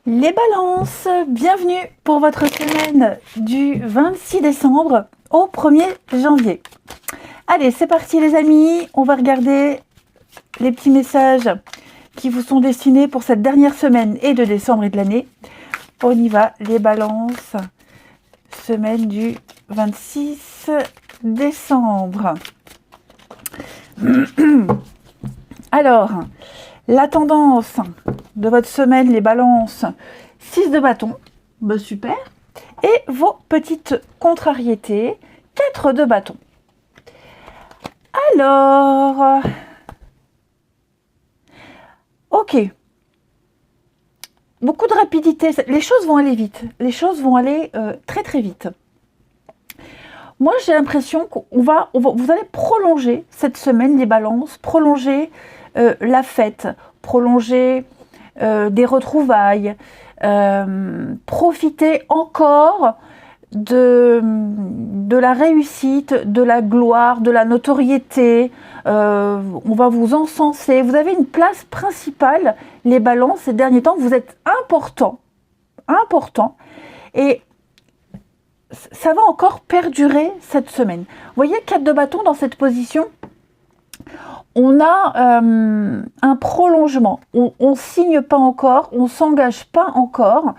Les balances, bienvenue pour votre semaine du 26 décembre au 1er janvier. Allez, c'est parti les amis, on va regarder les petits messages qui vous sont destinés pour cette dernière semaine et de décembre et de l'année. On y va, les balances, semaine du 26 décembre. Alors, la tendance de votre semaine, les balances, 6 de bâton, bah super. Et vos petites contrariétés, 4 de bâton. Alors, ok. Beaucoup de rapidité, les choses vont aller vite. Les choses vont aller très très vite. Moi, j'ai l'impression vous allez prolonger cette semaine, les balances, prolonger la fête, prolonger des retrouvailles, profiter encore de la réussite, de la gloire, de la notoriété. On va vous encenser. Vous avez une place principale, les balances, ces derniers temps. Vous êtes important. Et ça va encore perdurer cette semaine. Vous voyez, 4 de bâton dans cette position. On a un prolongement. On ne signe pas encore, on ne s'engage pas encore.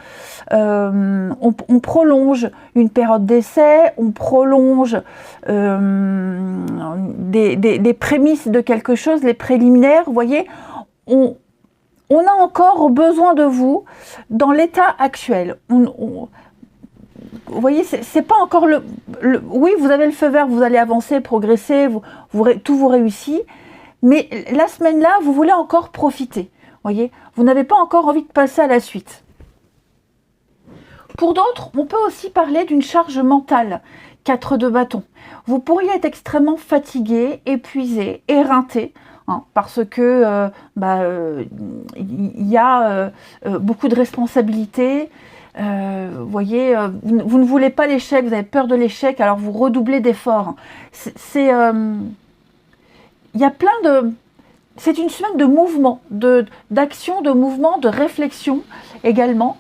On prolonge une période d'essai, on prolonge des prémices de quelque chose, les préliminaires. Vous voyez, on a encore besoin de vous dans l'état actuel. Vous voyez, c'est pas encore oui, vous avez le feu vert, vous allez avancer, progresser, tout vous réussit. Mais la semaine-là, vous voulez encore profiter. Voyez, vous n'avez pas encore envie de passer à la suite. Pour d'autres, on peut aussi parler d'une charge mentale. 4 de bâton. Vous pourriez être extrêmement fatigué, épuisé, éreinté, parce que y a beaucoup de responsabilités. Vous voyez, vous ne voulez pas l'échec, vous avez peur de l'échec, alors vous redoublez d'efforts. Il y a plein de... C'est une semaine de mouvement, d'action, de mouvement, de réflexion également.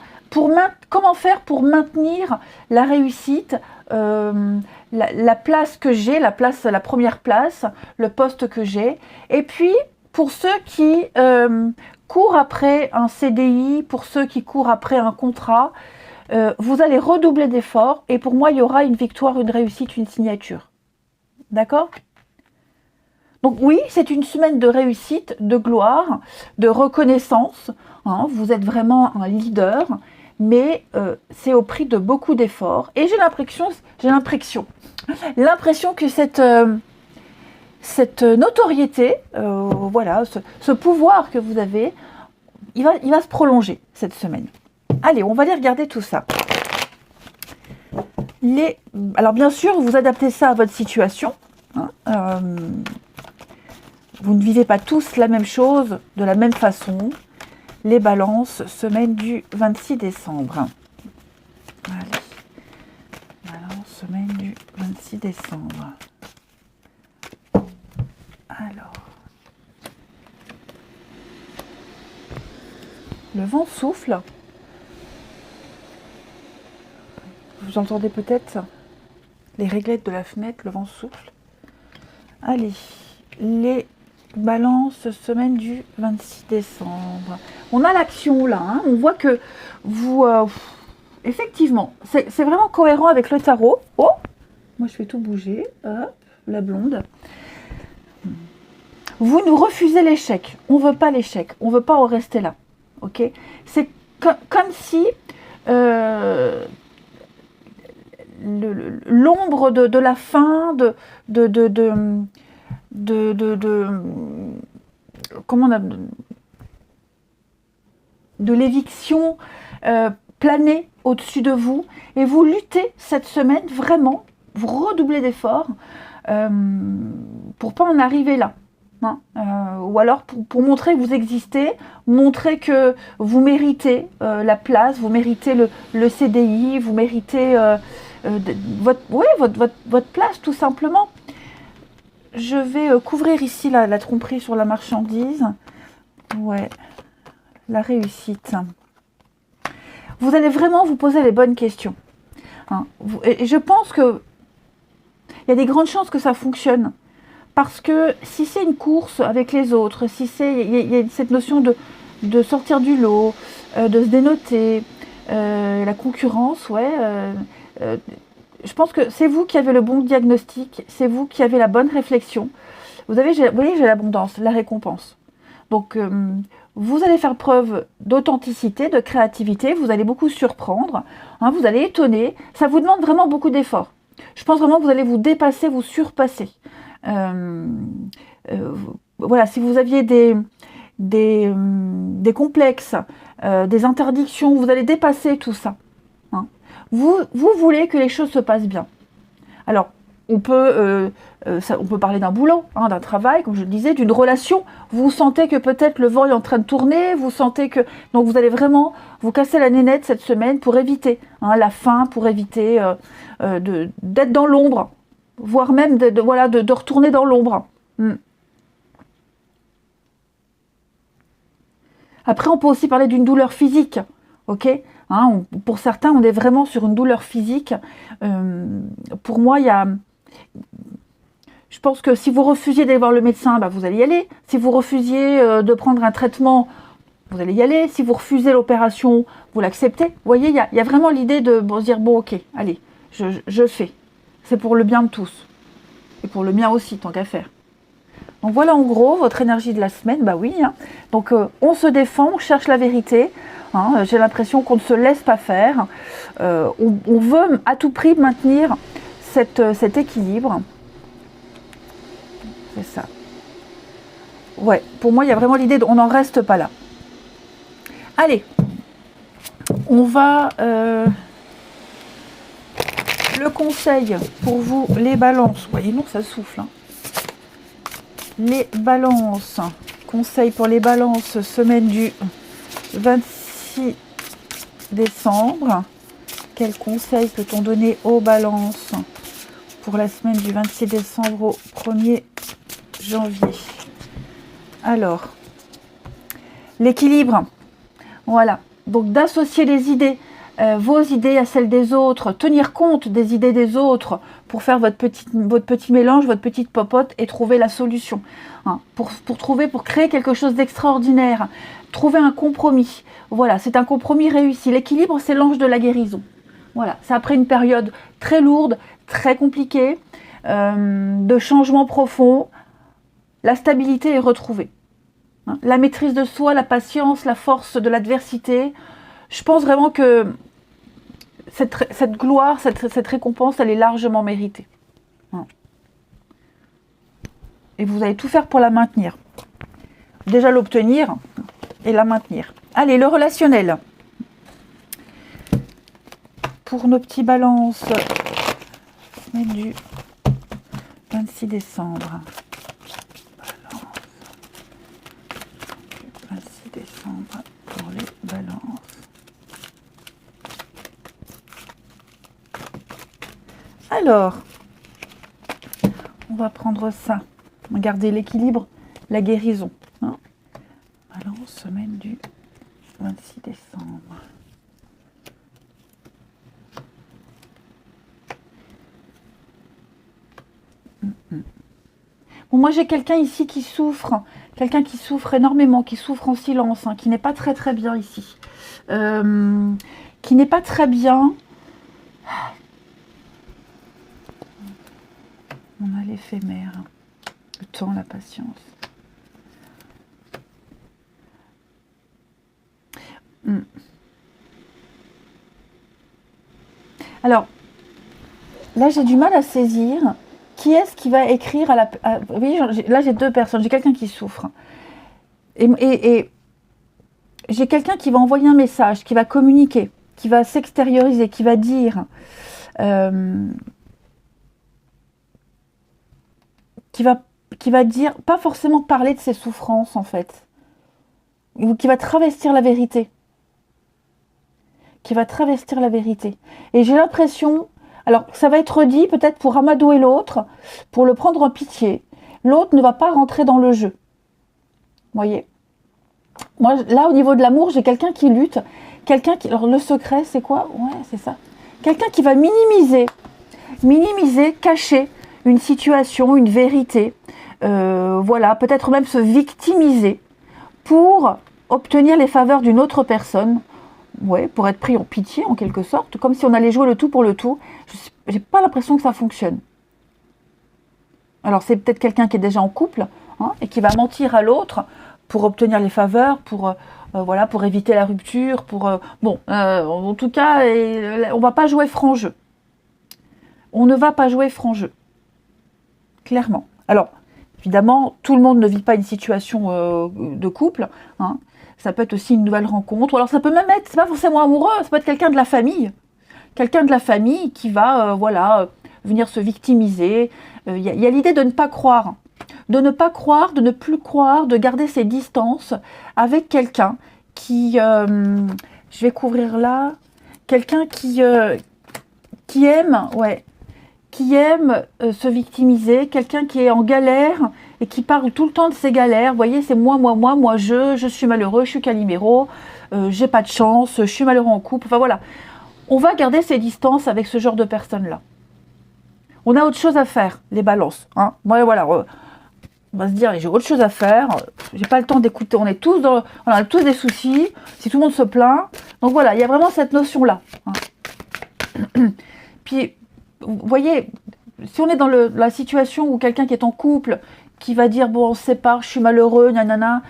Comment faire pour maintenir la réussite, la place que j'ai, la première place, le poste que j'ai. Et puis, pour ceux qui courent après un CDI, pour ceux qui courent après un contrat, vous allez redoubler d'efforts. Et pour moi, il y aura une victoire, une réussite, une signature. D'accord ? Donc oui, c'est une semaine de réussite, de gloire, de reconnaissance. Vous êtes vraiment un leader, mais c'est au prix de beaucoup d'efforts. Et j'ai l'impression que cette notoriété, voilà, ce pouvoir que vous avez, il va se prolonger cette semaine. Allez, on va aller regarder tout ça. Alors bien sûr, vous adaptez ça à votre situation. Vous ne vivez pas tous la même chose, de la même façon. Les balances, semaine du 26 décembre. Allez. Balance, semaine du 26 décembre. Alors. Le vent souffle. Vous entendez peut-être les réglettes de la fenêtre, le vent souffle. Allez. Les balance semaine du 26 décembre. On a l'action là, on voit que vous... effectivement, c'est vraiment cohérent avec le tarot. Oh, moi je fais tout bouger. Hop, la blonde. Vous nous refusez l'échec. On ne veut pas l'échec. On ne veut pas en rester là. Ok. C'est comme si l'ombre de la fin, comment on a de l'éviction planait au-dessus de vous et vous luttez cette semaine vraiment, vous redoublez d'efforts pour pas en arriver là, ou alors pour montrer que vous existez, montrer que vous méritez la place, vous méritez le CDI, vous méritez votre place tout simplement. Je vais couvrir ici la tromperie sur la marchandise. Ouais, la réussite. vous allez vraiment vous poser les bonnes questions. Hein. Et je pense que il y a des grandes chances que ça fonctionne. Parce que si c'est une course avec les autres, si c'est, il y a cette notion de sortir du lot, de se dénoter, la concurrence, ouais. Je pense que c'est vous qui avez le bon diagnostic, c'est vous qui avez la bonne réflexion. Vous voyez, j'ai l'abondance, la récompense. Donc, vous allez faire preuve d'authenticité, de créativité, vous allez beaucoup surprendre, hein, vous allez étonner. Ça vous demande vraiment beaucoup d'efforts. Je pense vraiment que vous allez vous dépasser, vous surpasser. Voilà, si vous aviez des complexes, des interdictions, vous allez dépasser tout ça. Hein. Vous voulez que les choses se passent bien. Alors, on peut parler d'un boulot, hein, d'un travail, comme je le disais, d'une relation. Vous sentez que peut-être le vent est en train de tourner, vous sentez que... Donc vous allez vraiment vous casser la nénette cette semaine pour éviter la faim, pour éviter d'être dans l'ombre, voire même de retourner dans l'ombre. Après, on peut aussi parler d'une douleur physique, ok, hein, pour certains, on est vraiment sur une douleur physique. Pour moi, je pense que si vous refusiez d'aller voir le médecin, bah, vous allez y aller. Si vous refusiez de prendre un traitement, vous allez y aller. Si vous refusez l'opération, vous l'acceptez. Vous voyez, il y a vraiment l'idée de se dire, bon, ok, allez, je fais. C'est pour le bien de tous. Et pour le mien aussi, tant qu'à faire. Donc voilà en gros votre énergie de la semaine, bah oui. Hein. Donc on se défend, on cherche la vérité. Hein. J'ai l'impression qu'on ne se laisse pas faire. On veut à tout prix maintenir cet équilibre. C'est ça. Ouais, pour moi il y a vraiment l'idée on n'en reste pas là. Allez, on va... le conseil pour vous, les balances. Voyez, non, ça souffle. Hein. Les balances. Conseil pour les balances, semaine du 26 décembre. Quel conseil peut-on donner aux balances pour la semaine du 26 décembre au 1er janvier? Alors, l'équilibre. Voilà. Donc, d'associer les idées. Vos idées à celles des autres, tenir compte des idées des autres pour faire votre petit mélange, votre petite popote et trouver la solution. Hein, pour créer quelque chose d'extraordinaire, trouver un compromis. Voilà, c'est un compromis réussi. L'équilibre, c'est l'ange de la guérison. Voilà, c'est après une période très lourde, très compliquée, de changements profonds. La stabilité est retrouvée. Hein, la maîtrise de soi, la patience, la force de l'adversité. Je pense vraiment que cette gloire, cette récompense, elle est largement méritée. Et vous allez tout faire pour la maintenir. Déjà l'obtenir et la maintenir. Allez, le relationnel. Pour nos petits balances, semaine du 26 décembre. Balance. 26 décembre pour les balances. Alors, on va prendre ça. Regardez l'équilibre, la guérison. Hein. Balance, semaine du 26 décembre. Bon, moi, j'ai quelqu'un ici qui souffre énormément, qui souffre en silence, hein, qui n'est pas très très bien ici. Qui n'est pas très bien. On a l'éphémère, le temps, la patience. Alors, là j'ai du mal à saisir qui est-ce qui va écrire à la... vous voyez, là j'ai deux personnes, j'ai quelqu'un qui souffre. Et j'ai quelqu'un qui va envoyer un message, qui va communiquer, qui va s'extérioriser, qui va dire... qui va dire, pas forcément parler de ses souffrances en fait, ou qui va travestir la vérité. Qui va travestir la vérité. Et j'ai l'impression, alors ça va être dit peut-être pour amadouer l'autre, pour le prendre en pitié. L'autre ne va pas rentrer dans le jeu. Vous voyez ? Moi, là, au niveau de l'amour, j'ai quelqu'un qui lutte, Quelqu'un qui... Alors le secret, c'est quoi? Ouais, c'est ça. Quelqu'un qui va minimiser, cacher une situation, une vérité. Voilà, peut-être même se victimiser pour obtenir les faveurs d'une autre personne. Ouais, pour être pris en pitié en quelque sorte, comme si on allait jouer le tout pour le tout. J'ai pas l'impression que ça fonctionne. Alors c'est peut-être quelqu'un qui est déjà en couple, hein, et qui va mentir à l'autre pour obtenir les faveurs, voilà, pour éviter la rupture, en tout cas, on va pas jouer franc jeu. On ne va pas jouer franc jeu, clairement. Alors, évidemment, tout le monde ne vit pas une situation de couple, hein. Ça peut être aussi une nouvelle rencontre, ou alors ça peut même être, c'est pas forcément amoureux, ça peut être quelqu'un de la famille. Quelqu'un de la famille qui va, venir se victimiser. Il y a l'idée de ne pas croire. De ne pas croire, de ne plus croire, de garder ses distances avec quelqu'un qui... je vais couvrir là. Quelqu'un qui aime, se victimiser. Quelqu'un qui est en galère et qui parle tout le temps de ses galères. Vous voyez, c'est moi, je suis malheureux, je suis Calimero, j'ai pas de chance, je suis malheureux en couple. Enfin voilà. On va garder ses distances avec ce genre de personnes-là. On a autre chose à faire, les balances. Hein. Ouais, voilà, on va se dire, j'ai autre chose à faire, j'ai pas le temps d'écouter, on a tous des soucis, si tout le monde se plaint. Donc voilà, il y a vraiment cette notion-là. Hein. Puis, vous voyez, si on est dans la situation où quelqu'un qui est en couple, qui va dire, bon, on se sépare, je suis malheureux, nanana,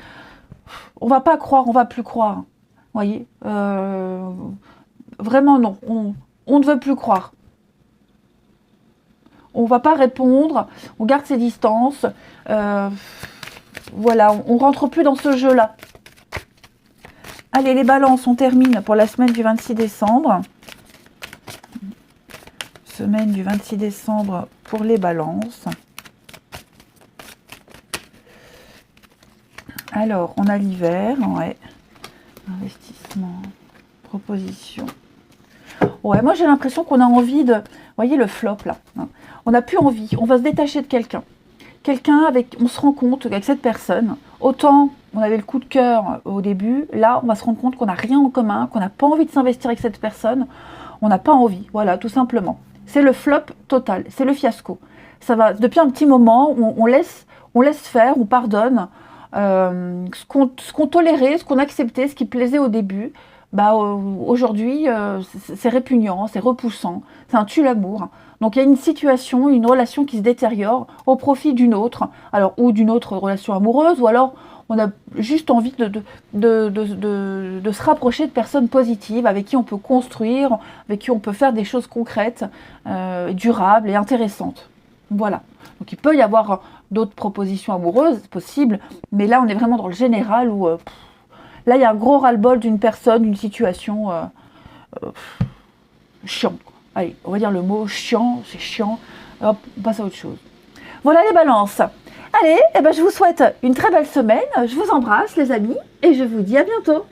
on va pas croire, on va plus croire. Vous voyez, vraiment non, on ne veut plus croire. On va pas répondre, on garde ses distances, voilà, on rentre plus dans ce jeu-là. Allez, les balances, on termine pour la semaine du 26 décembre. Semaine du 26 décembre pour les balances. Alors, on a l'hiver, ouais. Investissement, proposition. Ouais, moi j'ai l'impression qu'on a envie de... Vous voyez le flop là, hein. On n'a plus envie, on va se détacher de quelqu'un. On se rend compte qu'avec cette personne, autant on avait le coup de cœur au début, là on va se rendre compte qu'on n'a rien en commun, qu'on n'a pas envie de s'investir avec cette personne, on n'a pas envie, voilà, tout simplement. C'est le flop total, c'est le fiasco. Ça va, depuis un petit moment, on laisse faire, on pardonne, ce qu'on tolérait, ce qu'on acceptait, ce qui plaisait au début, aujourd'hui, c'est répugnant, c'est repoussant, c'est un tue-l'amour. Donc il y a une situation, une relation qui se détériore au profit d'une autre, alors ou d'une autre relation amoureuse, ou alors on a juste envie de se rapprocher de personnes positives, avec qui on peut construire, avec qui on peut faire des choses concrètes, durables et intéressantes. Voilà. Donc il peut y avoir d'autres propositions amoureuses possibles, mais là on est vraiment dans le général où... là, il y a un gros ras-le-bol d'une personne, d'une situation chiante. Allez, on va dire le mot chiant, c'est chiant. Hop, on passe à autre chose. Voilà les balances. Allez, je vous souhaite une très belle semaine. Je vous embrasse les amis et je vous dis à bientôt.